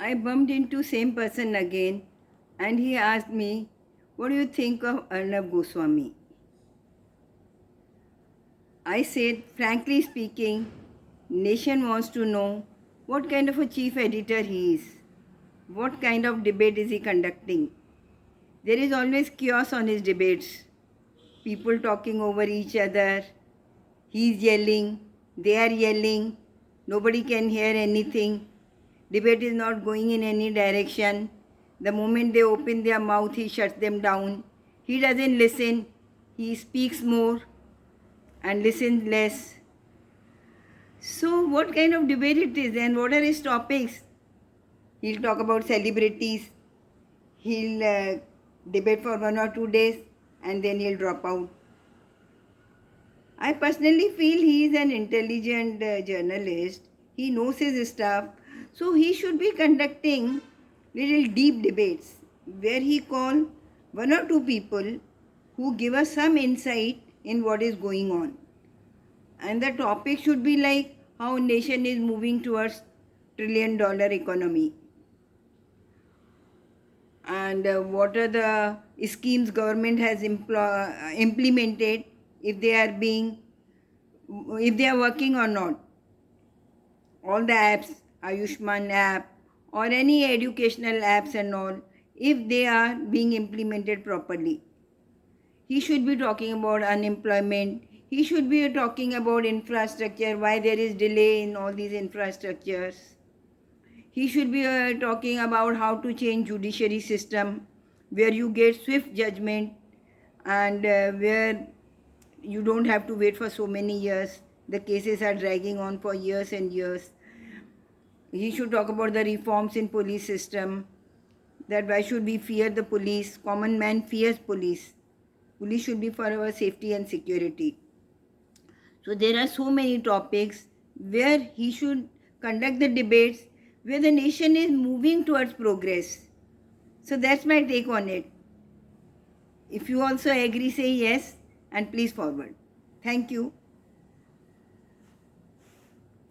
I bumped into same person again and he asked me, what do you think of Arnab Goswami? I said, frankly speaking, nation wants to know what kind of a chief editor he is. What kind of debate is he conducting? There is always chaos on his debates. People talking over each other. He's yelling, they are yelling, nobody can hear anything. Debate is not going in any direction. The moment they open their mouth, he shuts them down. He doesn't listen. He speaks more and listens less. So, what kind of debate it is and what are his topics? He'll talk about celebrities. He'll debate for 1 or 2 days and then he'll drop out. I personally feel he is an intelligent journalist. He knows his stuff. So he should be conducting little deep debates where he call 1 or 2 people who give us some insight in what is going on. And the topic should be like how nation is moving towards $1 trillion economy. And what are the schemes government has implemented, if they are working or not. All the apps, Ayushman app or any educational apps and all, if they are being implemented properly. He should be talking about unemployment. He should be talking about infrastructure, why there is delay in all these infrastructures. He should be talking about how to change judiciary system where you get swift judgment and where you don't have to wait for so many years. The cases are dragging on for years and years. He should talk about the reforms in police system, that why should we fear the police? Common man fears police. Police should be for our safety and security. So there are so many topics where he should conduct the debates where the nation is moving towards progress. So that's my take on it. If you also agree, say yes and please forward. Thank you.